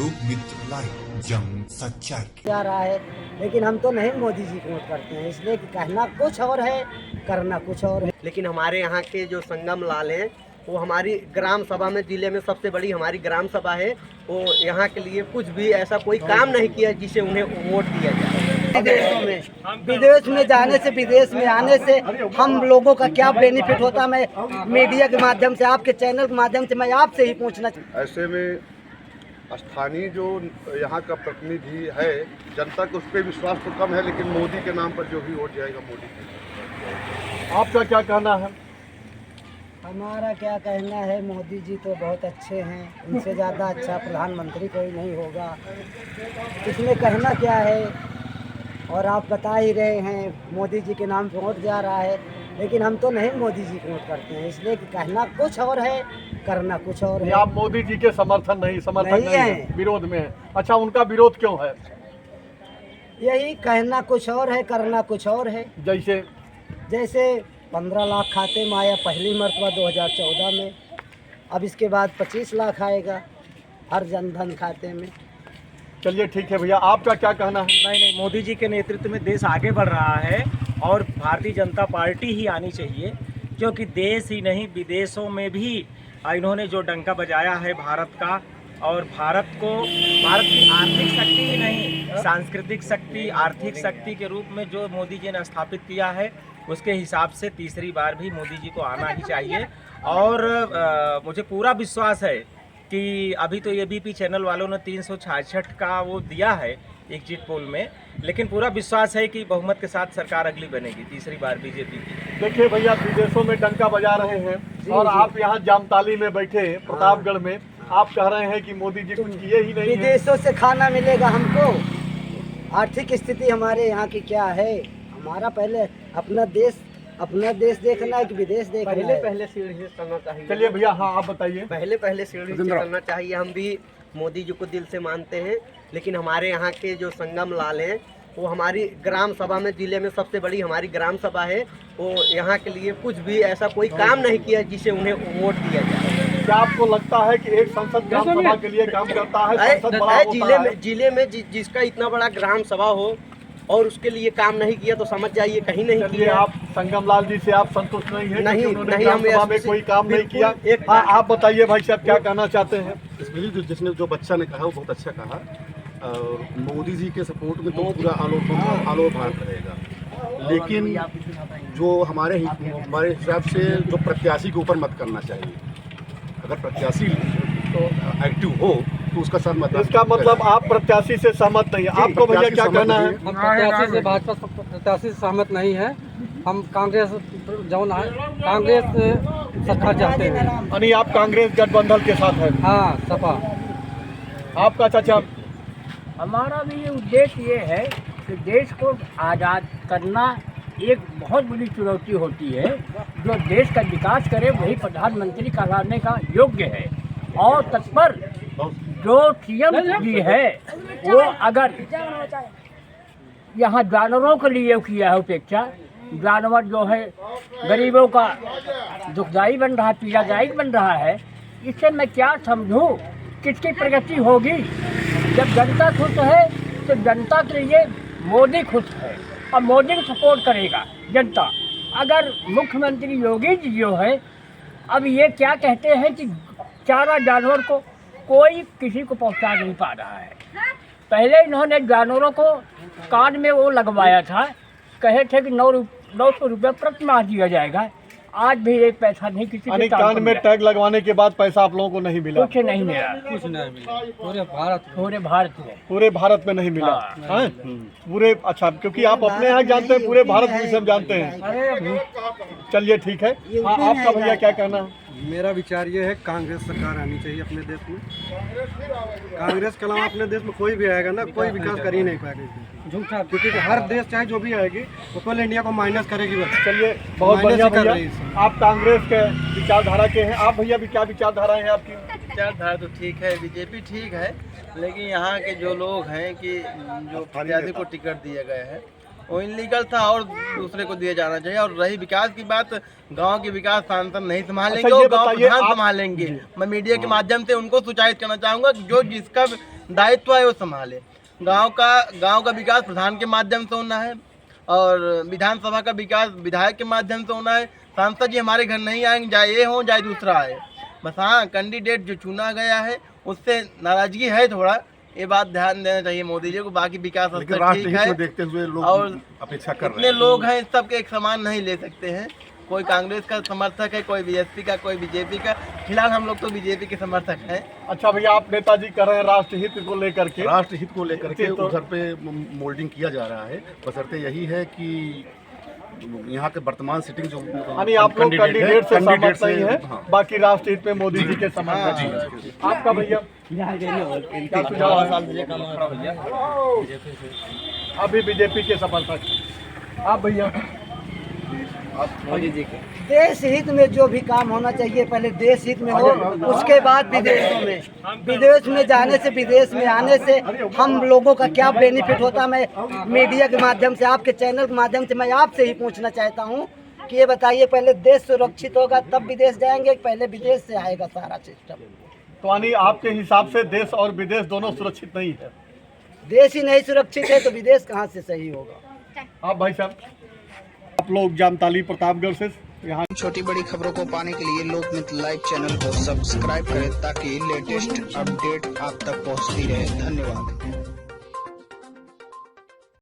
लोक मित्र लाइव जंग सच्चाई जा रहा है, लेकिन हम तो नहीं मोदी जी को वोट करते हैं, इसलिए कि कहना कुछ और है, करना कुछ और है। लेकिन हमारे यहाँ के जो संगम लाल हैं वो हमारी ग्राम सभा में, जिले में सबसे बड़ी हमारी ग्राम सभा है, वो यहाँ के लिए कुछ भी ऐसा कोई काम नहीं किया जिसे उन्हें वोट दिया जाए। विदेश में जाने से, विदेश में आने से हम लोगों का क्या बेनिफिट होता, मैं मीडिया के माध्यम से, आपके चैनल के माध्यम से मैं आपसे ही पूछना चाहता हूँ। ऐसे में स्थानीय जो यहाँ का प्रतिनिधि है, जनता को उस पर विश्वास तो कम है, लेकिन मोदी के नाम पर जो भी वोट जाएगा मोदी के। आपका क्या कहना है? हमारा क्या कहना है, मोदी जी तो बहुत अच्छे हैं, उनसे ज़्यादा अच्छा प्रधानमंत्री कोई नहीं होगा, इसमें कहना क्या है। और आप बता ही रहे हैं मोदी जी के नाम पे वोट जा रहा है, लेकिन हम तो नहीं मोदी जी को वोट करते हैं, इसलिए कि कहना कुछ और है, करना कुछ और है। आप मोदी जी के समर्थन नहीं है, विरोध में है। अच्छा, उनका विरोध क्यों है? यही कहना कुछ और है, करना कुछ और है। जैसे 15 लाख खाते में आया पहली मरतबा 2014 में, अब इसके बाद 25 लाख आएगा हर जनधन खाते में। चलिए ठीक है भैया, आपका क्या कहना है? नहीं, मोदी जी के नेतृत्व में देश आगे बढ़ रहा है और भारतीय जनता पार्टी ही आनी चाहिए, क्योंकि देश ही नहीं विदेशों में भी इन्होंने जो डंका बजाया है भारत का, और भारत की आर्थिक शक्ति ही नहीं, सांस्कृतिक शक्ति, आर्थिक शक्ति के रूप में जो मोदी जी ने स्थापित किया है, उसके हिसाब से तीसरी बार भी मोदी जी को आना ही चाहिए। और मुझे पूरा विश्वास है कि अभी तो एबीपी चैनल वालों ने 366 का वो दिया है एग्जिट पोल में, लेकिन पूरा विश्वास है कि बहुमत के साथ सरकार अगली बनेगी, तीसरी बार बीजेपी की। देखिए भैया, विदेशों में डंका बजा रहे हैं और आप यहाँ जामताली में बैठे हैं, प्रतापगढ़ में, आप कह रहे हैं कि मोदी जी कुछ किए ही नहीं। विदेशों से खाना मिलेगा हमको, आर्थिक स्थिति हमारे यहाँ की क्या है, हमारा पहले अपना देश देखना है कि विदेश देखना है। पहले सीढ़ी से चलना चाहिए। चलिए भैया, हाँ आप बताइए। पहले सीढ़ी से चलना चाहिए। हम भी मोदी जी को दिल से मानते हैं, लेकिन हमारे यहाँ के जो संगम लाल हैं वो हमारी ग्राम सभा में, जिले में सबसे बड़ी हमारी ग्राम सभा है, वो यहाँ के लिए कुछ भी ऐसा कोई काम नहीं किया जिसे उन्हें वोट दिया जाए। क्या आपको लगता है कि एक संसद ग्राम सभा के लिए काम करता है? संसद बड़ा होता है। जिले में जिसका इतना बड़ा ग्राम सभा हो और उसके लिए काम नहीं किया तो समझ जाइए कहीं नहीं किया। आप संगम लाल जी से आप संतुष्ट नहीं है? नहीं, ग्राम सभा में कोई काम नहीं किया। आप बताइए भाई साहब, क्या कहना चाहते हैं? इसमें जिसने जो बच्चा ने कहा वो बहुत अच्छा कहा, और मोदी जी के सपोर्ट में तो पूरा ऑल ओवर भारत रहेगा, लेकिन जो हमारे हिसाब से जो प्रत्याशी के ऊपर मत करना चाहिए। अगर प्रत्याशी तो एक्टिव हो तो उसका साथ मत। इसका मतलब आप प्रत्याशी से सहमत नहीं है। आपको भैया क्या कहना है? हम प्रत्याशी से, भाजपा प्रत्याशी से सहमत नहीं है। हम कांग्रेस सरकार चाहते हैं। यानी आप कांग्रेस गठबंधन के साथ है? हाँ, सपा। आपका चाचा? हमारा भी ये उद्देश्य ये है कि देश को आज़ाद करना एक बहुत बड़ी चुनौती होती है। जो देश का विकास करे वही प्रधानमंत्री कहलाने का योग्य है, और तत्पर जो सीएम जी है वो अगर यहाँ जानवरों के लिए किया है उपेक्षा, जानवर जो है गरीबों का दुखदाई बन रहा है, पीड़ादायी बन रहा है, इससे मैं क्या समझूं किसकी प्रगति होगी। जब जनता खुश है तो जनता के लिए मोदी खुश है और मोदी को सपोर्ट करेगा जनता। अगर मुख्यमंत्री योगी जी जो है, अब ये क्या कहते हैं कि चारा जानवर को कोई किसी को पहुंचा नहीं पा रहा है। पहले इन्होंने जानवरों को कान में वो लगवाया था, कहे थे कि 900 रुपये प्रति माह दिया जाएगा, आज भी एक पैसा नहीं किसी के कान में टैग लगवाने के बाद पैसा आप लोगों को नहीं मिला? कुछ नहीं मिला। पूरे भारत में नहीं मिला। हाँ? पूरे, अच्छा, क्योंकि आप अपने यहाँ जानते हैं, पूरे भारत में सब जानते हैं। चलिए ठीक है, आपका भैया क्या कहना है? मेरा विचार ये है, कांग्रेस सरकार आनी चाहिए अपने देश में। कांग्रेस के अलावा अपने देश में कोई भी आएगा ना, कोई विकास कर ही नहीं पाएगा, झूठा, क्योंकि हर देश चाहे जो भी आएगी वो पहले इंडिया को माइनस करेगी बस। चलिए, बहुत बढ़िया भैया, आप कांग्रेस के विचारधारा के हैं। आप भैया भी क्या विचारधारा है आपकी? विचारधारा तो ठीक है, बीजेपी ठीक है, लेकिन यहाँ के जो लोग हैं कि जो प्रत्याशी को टिकट दिए गए हैं वो इनलीगल था और दूसरे को दिया जाना चाहिए। और रही विकास की बात, गांव के विकास सांसद नहीं संभालेंगे, वो गांव प्रधान संभालेंगे। मैं मीडिया के माध्यम से उनको सूचित करना चाहूँगा कि जो दायित्व है वो संभाले। गांव का विकास प्रधान के माध्यम से होना है और विधानसभा का विकास विधायक के माध्यम से होना है। सांसद जी हमारे घर नहीं आएंगे, चाहे ये हो चाहे दूसरा आए। बस हाँ, कैंडिडेट जो चुना गया है उससे नाराजगी है थोड़ा, ये बात ध्यान देना चाहिए मोदी जी को। बाकी विकास ठीक है देखते हुए लोग और अपेक्षा कर रहे हैं। इतने लोग हैं, सबके एक समान नहीं ले सकते हैं। कोई कांग्रेस का समर्थक है, कोई बीएसपी का, कोई बीजेपी का। फिलहाल हम लोग तो बीजेपी के समर्थक हैं। अच्छा भैया, आप नेताजी कर रहे हैं राष्ट्रहित को लेकर के, राष्ट्रहित को लेकर के उधर पे मोल्डिंग किया जा रहा है। बशर्ते यही है कि यहाँ के वर्तमान सिटिंग जो यानी आप लोग कैंडिडेट से सहमत नहीं है, बाकी राष्ट्रहित में मोदी जी के समर्थक हैं। आपका भैया क्या सुझाव है? अभी बीजेपी के समर्थक। आप भैया? मोदी जी के देश हित में जो भी काम होना चाहिए पहले देश हित में हो, उसके बाद विदेशों में। विदेश में जाने से, विदेश में आने से हम लोगों का क्या बेनिफिट होता, मैं मीडिया के माध्यम से, आपके चैनल के माध्यम से मैं आपसे ही पूछना चाहता हूँ कि ये बताइए, पहले देश सुरक्षित होगा तब विदेश जाएंगे, पहले विदेश से आएगा सारा सिस्टम? तो यानी आपके हिसाब से देश और विदेश दोनों सुरक्षित नहीं है? देश ही नहीं सुरक्षित है तो विदेश कहाँ से सही होगा? आप भाई साहब, आप लोग जामताली प्रतापगढ़ से यहाँ छोटी बड़ी खबरों को पाने के लिए लोकमित्र लाइव चैनल को सब्सक्राइब करें ताकि लेटेस्ट अपडेट आप तक पहुँचती रहे। धन्यवाद।